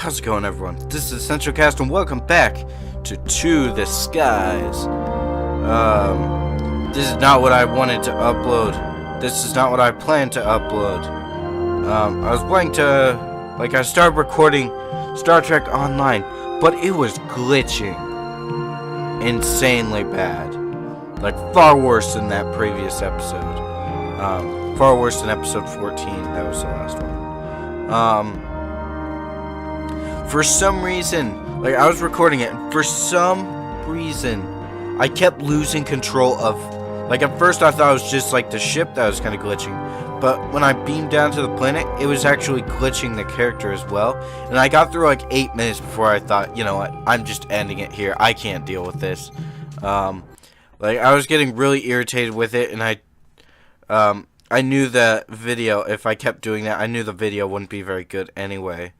How's it going, everyone? This is Essential Cast, and welcome back to the Skies. This is not what I wanted to upload. This is not what I planned to upload. I was planning to, I started recording Star Trek Online, but it was glitching insanely bad. Like, far worse than that previous episode. Far worse than episode 14. That was the last one. For some reason, I was recording it, and for some reason, I kept losing control of, at first I thought it was just, the ship that was kind of glitching, but when I beamed down to the planet, it was actually glitching the character as well, and I got through, 8 minutes before I thought, you know what, I'm just ending it here, I can't deal with this. I was getting really irritated with it, and I knew the video, if I kept doing that, I knew the video wouldn't be very good anyway,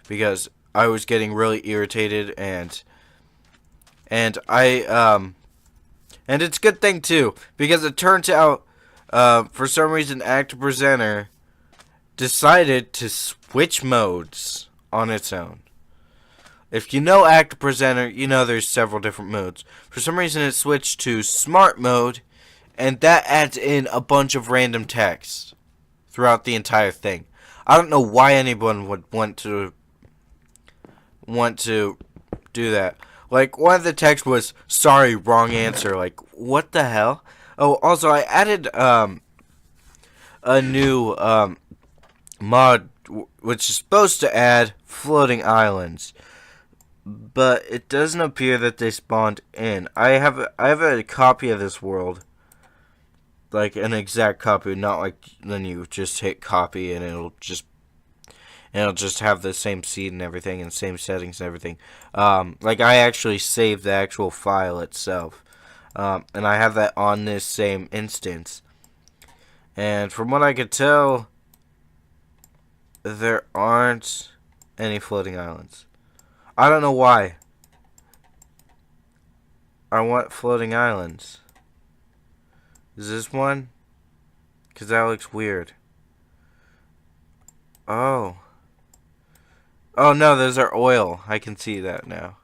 because I was getting really irritated, and it's a good thing too, because it turns out, for some reason, Actor Presenter decided to switch modes on its own. If you know Actor Presenter, you know there's several different modes. For some reason, it switched to Smart Mode, and that adds in a bunch of random text throughout the entire thing. I don't know why anyone would want to do that. One of the texts was, sorry, wrong answer. What the hell? Oh, also, I added, a new, mod, which is supposed to add floating islands. But it doesn't appear that they spawned in. I have a copy of this world. An exact copy, not then you just hit copy and it'll just have the same seed and everything and same settings and everything. I actually saved the actual file itself. And I have that on this same instance. And from what I could tell, there aren't any floating islands. I don't know why. I want floating islands. Is this one? Because that looks weird. Oh. Oh no, those are oil. I can see that now.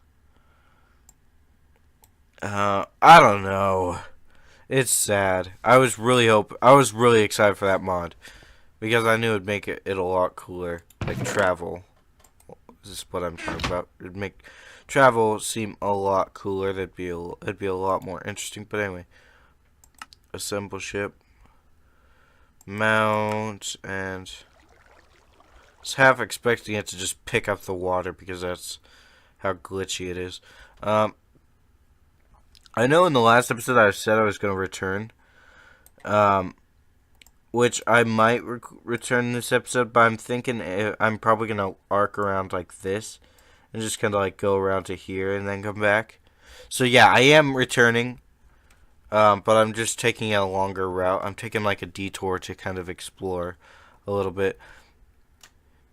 I don't know. It's sad. I was really excited for that mod. Because I knew it'd make it a lot cooler. Travel. This is what I'm talking about. It'd make travel seem a lot cooler. It'd be a lot more interesting. But anyway. Assemble ship. Mount. And I was half expecting it to just pick up the water because that's how glitchy it is. I know in the last episode I said I was going to return, which I might return this episode, but I'm thinking I'm probably going to arc around like this and just kind of go around to here and then come back. So yeah, I am returning, but I'm just taking a longer route. I'm taking a detour to kind of explore a little bit.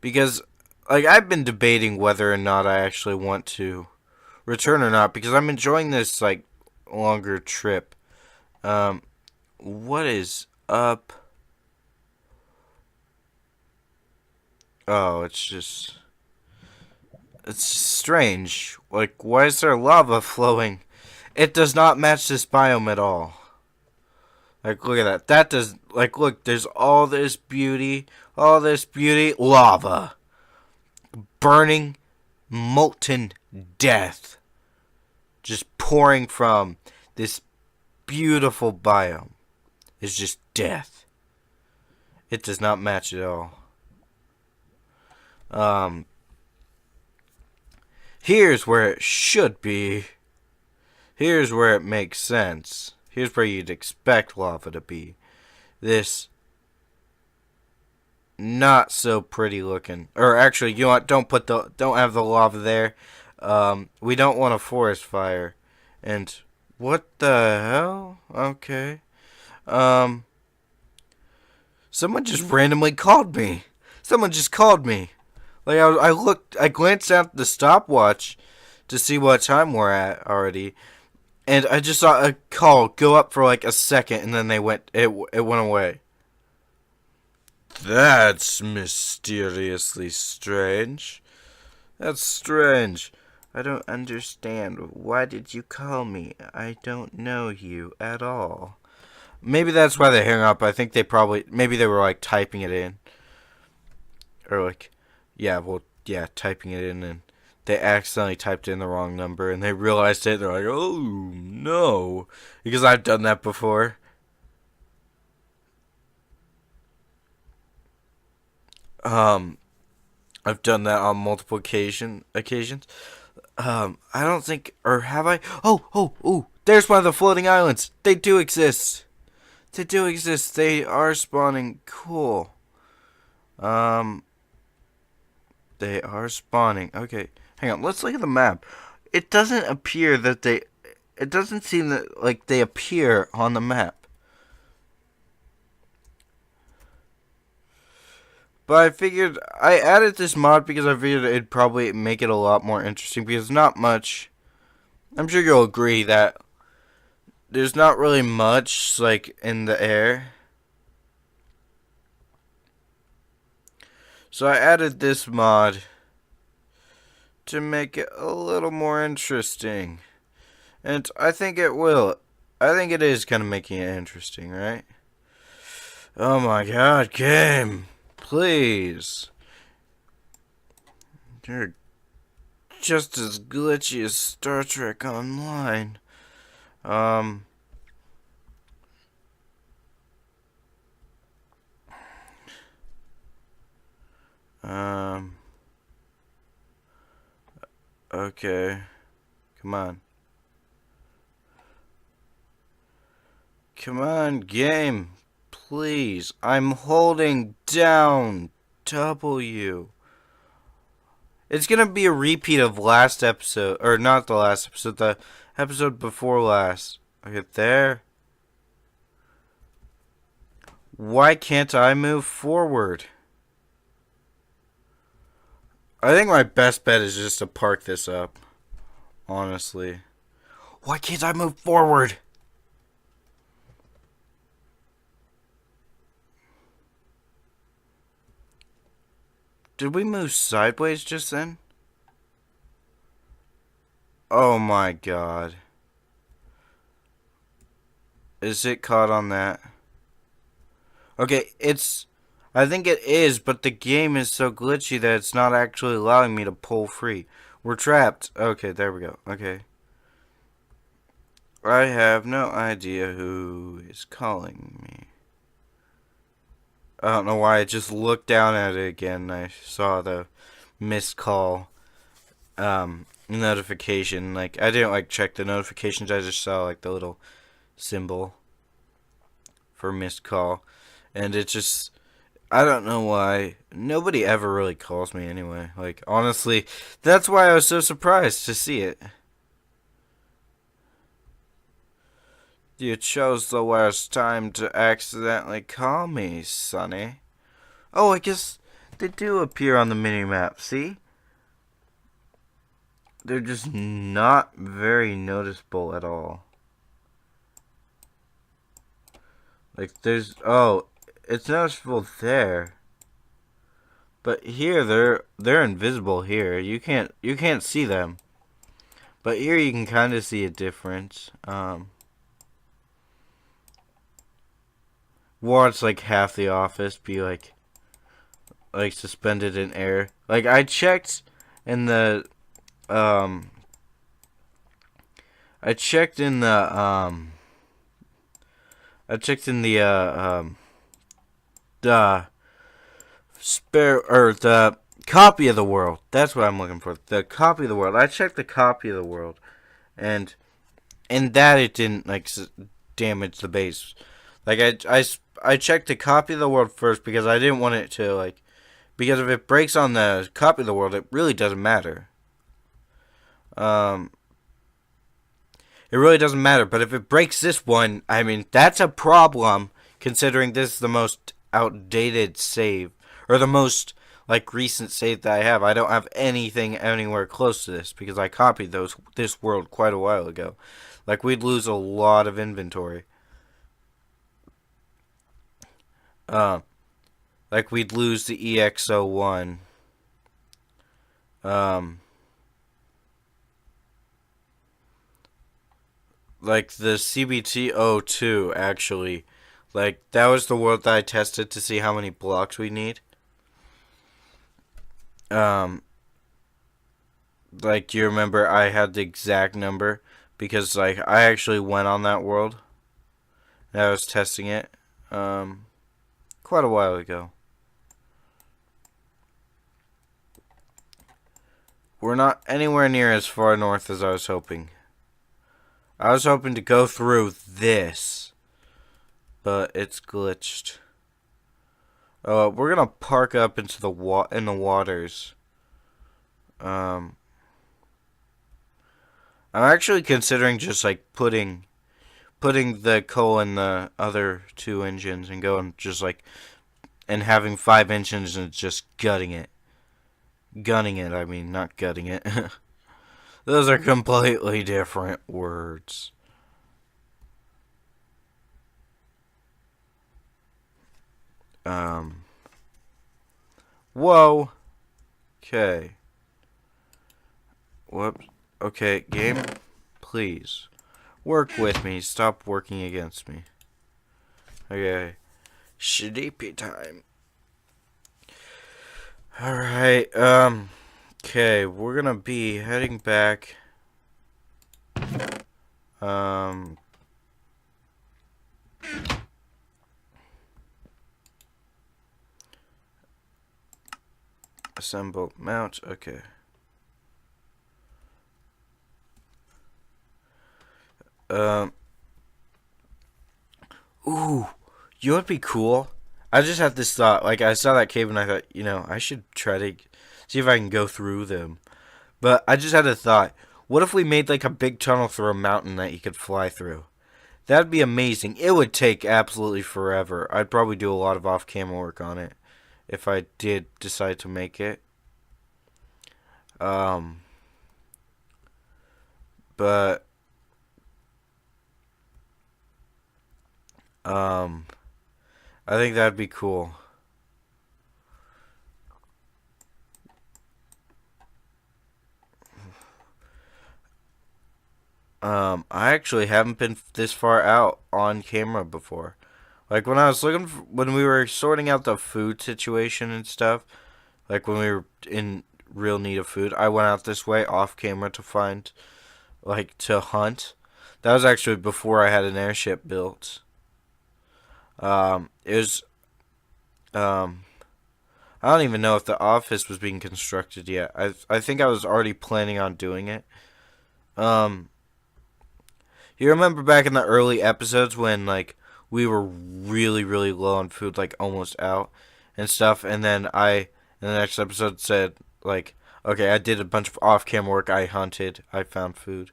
Because, I've been debating whether or not I actually want to return or not. Because I'm enjoying this, longer trip. What is up? Oh, it's strange. Why is there lava flowing? It does not match this biome at all. Look at that. That does, look, there's all this beauty, lava. Burning, molten death. Just pouring from this beautiful biome. It's just death. It does not match at all. Here's where it should be. Here's where it makes sense. Here's where you'd expect lava to be. This not so pretty looking. Or actually, you know what? Don't have the lava there. We don't want a forest fire. And what the hell? Okay. Someone just randomly called me. Someone just called me. I glanced at the stopwatch to see what time we're at already. And I just saw a call go up for a second, and then it went away. That's mysteriously strange. That's strange. I don't understand. Why did you call me? I don't know you at all. Maybe that's why they hung up. I think maybe they were like typing it in. Or like, yeah, typing it in and they accidentally typed in the wrong number and they realized it. They're like, oh no. Because I've done that before. Um, I've done that on multiple occasions. I don't think, or have I? Oh, there's one of the floating islands. They do exist. They do exist. They are spawning. Cool. Um, they are spawning. Okay, hang on. Let's look at the map. It doesn't appear that they. It doesn't seem that like they appear on the map. But I figured I added this mod because I figured it'd probably make it a lot more interesting because not much. I'm sure you'll agree that there's not really much like in the air. So I added this mod to make it a little more interesting. And I think it will. I think it is kind of making it interesting, right? Oh my god, game. Please. You're just as glitchy as Star Trek Online. Um. Okay. Come on. Come on, game. Please. I'm holding down W. It's gonna be a repeat of last episode. Or not the last episode, the episode before last. Okay, there. Why can't I move forward? I think my best bet is just to park this up. Honestly. Why can't I move forward? Did we move sideways just then? Oh my god. Is it caught on that? Okay, I think it is, but the game is so glitchy that it's not actually allowing me to pull free. We're trapped. Okay, there we go. Okay. I have no idea who is calling me. I don't know why I just looked down at it again. I saw the missed call notification. Like, I didn't like check the notifications. I just saw like the little symbol for missed call. And it just, I don't know why. Nobody ever really calls me anyway. Like, honestly, that's why I was so surprised to see it. You chose the worst time to accidentally call me, Sonny. Oh, I guess they do appear on the minimap, see? They're just not very noticeable at all. Like, it's noticeable there. But here, they're invisible here. You can't see them. But here you can kind of see a difference. Watch like half the office be like suspended in air. Like I checked in the I checked in the the spare or the copy of the world. That's what I'm looking for. The copy of the world. I checked the copy of the world, and in that it didn't like damage the base. Like I checked the copy of the world first because I didn't want it to like, because if it breaks on the copy of the world, it really doesn't matter. It really doesn't matter. But if it breaks this one, I mean that's a problem considering this is the most outdated save or the most like recent save that I have. I don't have anything anywhere close to this because I copied this world quite a while ago. Like we'd lose a lot of inventory. Like we'd lose the EX01. Like the CBT-02, actually. Like, that was the world that I tested to see how many blocks we need. Um, like, you remember I had the exact number because, like, I actually went on that world and I was testing it, quite a while ago. We're not anywhere near as far north as I was hoping. I was hoping to go through this, but it's glitched. We're gonna park up into the in the waters. I'm actually considering just like putting the coal in the other two engines and going just like and having 5 engines and just gunning it. I mean, not gutting it. Those are completely different words. Whoa. Okay. Whoops. Okay, game, please. Work with me. Stop working against me. Okay. Sleepy time. Alright, okay, we're gonna be heading back. Assemble, mount, okay. Ooh, you know what'd be cool? I just had this thought. Like, I saw that cave and I thought, I should try to see if I can go through them. But I just had a thought. What if we made, like, a big tunnel through a mountain that you could fly through? That'd be amazing. It would take absolutely forever. I'd probably do a lot of off-camera work on it if I did decide to make it. But I think that'd be cool. I actually haven't been this far out on camera before. Like when I was looking when we were sorting out the food situation and stuff, like when we were in real need of food, I went out this way off camera to find, like, to hunt. That was actually before I had an airship built. It was, I don't even know if the office was being constructed yet. I think I was already planning on doing it. You remember back in the early episodes when, like, we were really, really low on food, like, almost out and stuff, and then in the next episode said, like, okay, I did a bunch of off-camera work, I hunted, I found food.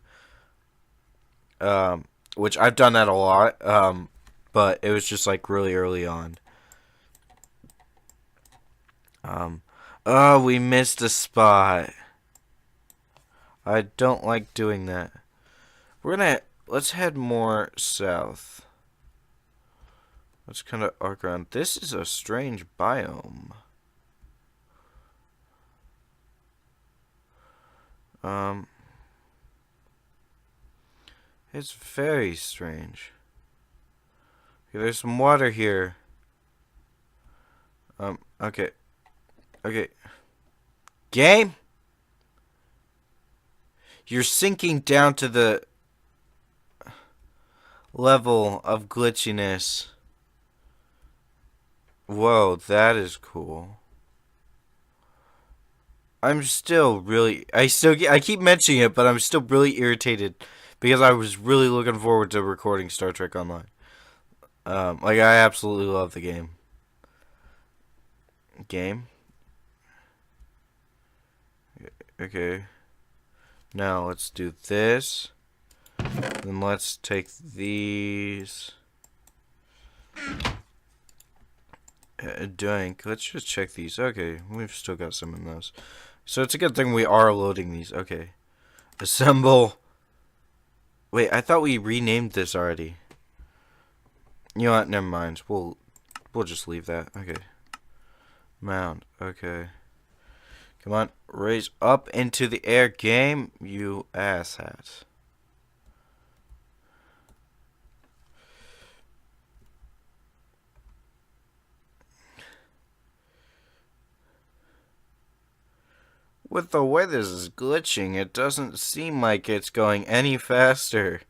Which I've done that a lot, but it was just, like, really early on. Oh, we missed a spot. I don't like doing that. Let's head more south. Let's kind of arc around. This is a strange biome. It's very strange. Okay, there's some water here. Okay. Okay. Game? You're sinking down to the level of glitchiness. Whoa, that is cool. I'm still really, I keep mentioning it, but I'm still really irritated because I was really looking forward to recording Star Trek Online. Like, I absolutely love the game. Game? Okay. Now let's do this. Then let's take these. Dank. Let's just check these. Okay, we've still got some in those. So it's a good thing we are loading these. Okay. Assemble. Wait, I thought we renamed this already. You know what? Never mind. We'll just leave that. Okay. Mount. Okay. Come on, raise up into the air, game, you asshat. With the way this is glitching, it doesn't seem like it's going any faster.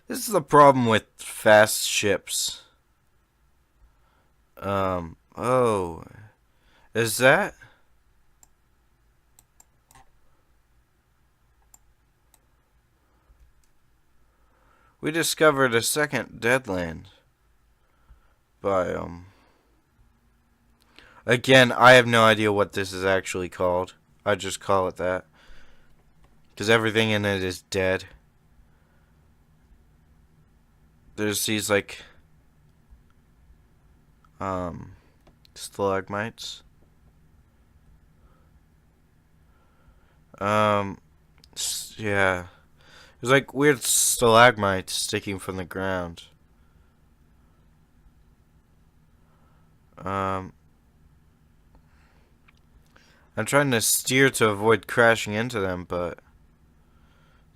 This is the problem with fast ships. Oh. Is that? We discovered a second deadland biome. Again, I have no idea what this is actually called. I just call it that. Because everything in it is dead. There's these, like, stalagmites. Yeah. There's, like, weird stalagmites sticking from the ground. I'm trying to steer to avoid crashing into them, but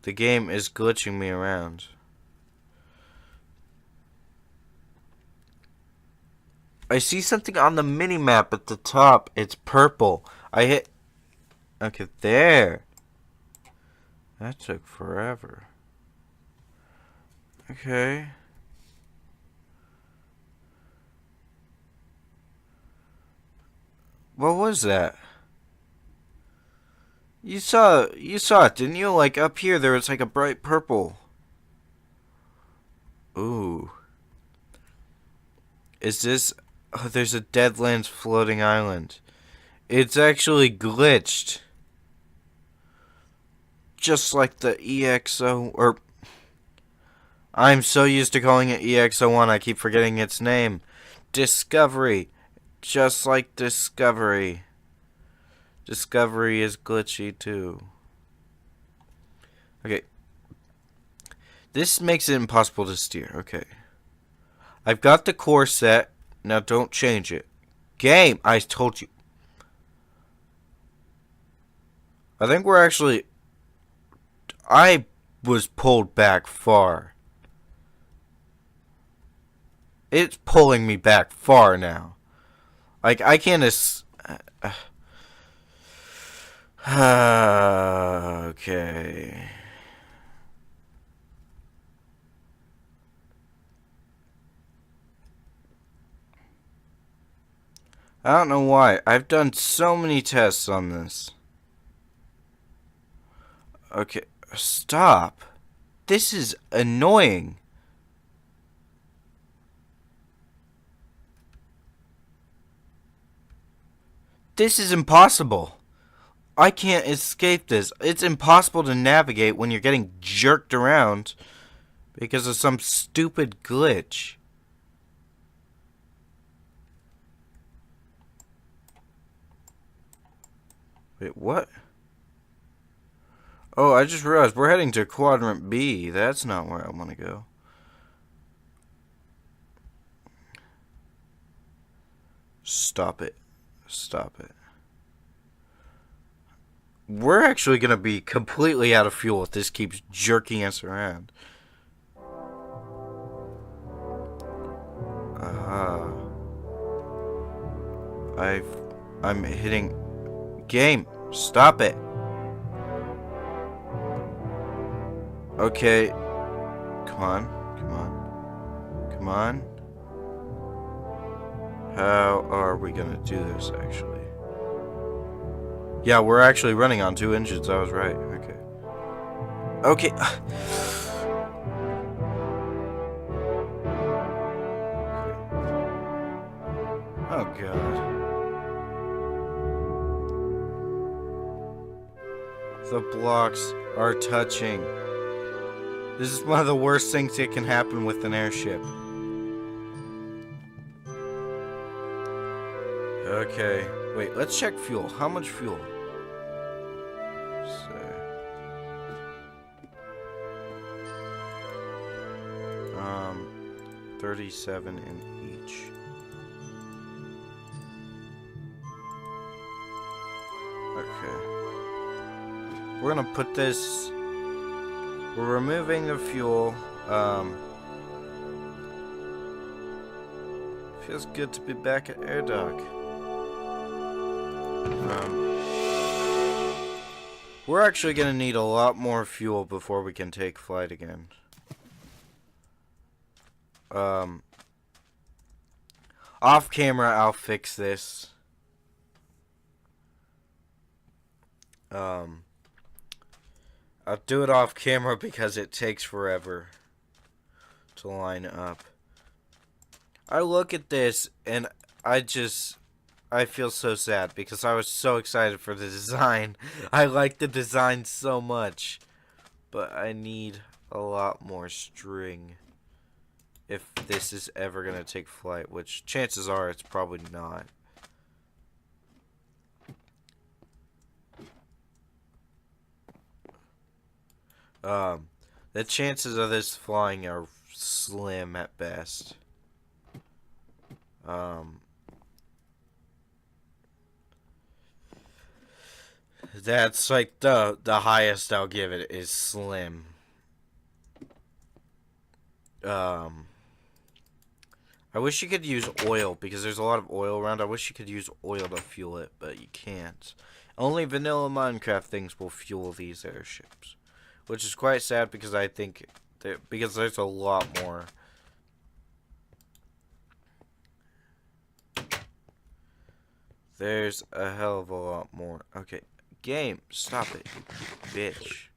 the game is glitching me around. I see something on the mini-map at the top. It's purple. I hit... Okay, there. That took forever. Okay. What was that? You saw it, didn't you? Like, up here, there was, like, a bright purple. Ooh. Is this... Oh, there's a Deadlands floating island. It's actually glitched. Just like the EXO... Or... I'm so used to calling it EXO1, I keep forgetting its name. Discovery. Just like Discovery. Discovery is glitchy too. Okay. This makes it impossible to steer. Okay. I've got the core set. Now don't change it. Game! I told you. I think we're actually... I was pulled back far. It's pulling me back far now. Like, I can't... Okay. I don't know why. I've done so many tests on this. Okay, stop. This is annoying. This is impossible. I can't escape this. It's impossible to navigate when you're getting jerked around because of some stupid glitch. Wait, what? Oh, I just realized we're heading to Quadrant B. That's not where I want to go. Stop it. Stop it. We're actually going to be completely out of fuel if this keeps jerking us around. I'm hitting... Game, stop it. Okay. Come on. Come on. Come on. How are we gonna do this, actually? Yeah, we're actually running on 2 engines. I was right. Okay. Okay. Oh, God. The blocks are touching. This is one of the worst things that can happen with an airship. Okay. Wait, let's check fuel. How much fuel? 37 in each. Okay. We're gonna put this... We're removing the fuel. Feels good to be back at Air Dock. We're actually gonna need a lot more fuel before we can take flight again. Off camera, I'll fix this. I'll do it off camera because it takes forever to line up. I look at this and I feel so sad because I was so excited for the design. I like the design so much, but I need a lot more string if this is ever gonna take flight, which chances are it's probably not. The chances of this flying are slim at best. That's like the highest I'll give it is slim. I wish you could use oil because there's a lot of oil around. I wish you could use oil to fuel it, but you can't. Only vanilla Minecraft things will fuel these airships, which is quite sad because I think because there's a lot more. There's a hell of a lot more. Okay, game, stop it, bitch.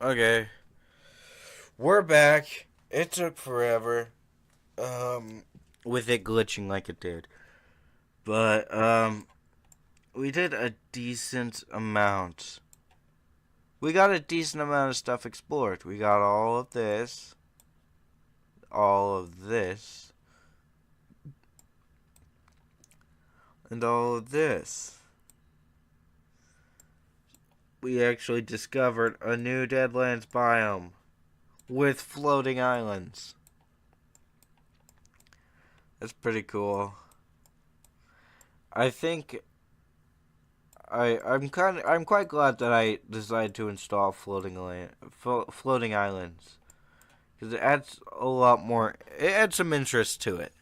Okay. We're back. It took forever. With it glitching like it did. But, we did a decent amount. We got a decent amount of stuff explored. We got all of this. All of this. And all of this. We actually discovered a new Deadlands biome with floating islands. That's pretty cool. I think I'm quite glad that I decided to install floating islands because it adds a lot more. It adds some interest to it.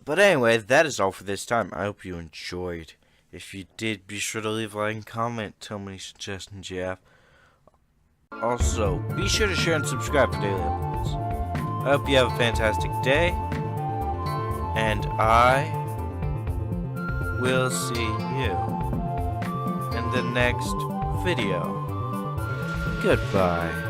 But anyway, that is all for this time. I hope you enjoyed. If you did, be sure to leave a like and comment. Tell me any suggestions you have. Also, be sure to share and subscribe for daily uploads. I hope you have a fantastic day. And I will see you in the next video. Goodbye.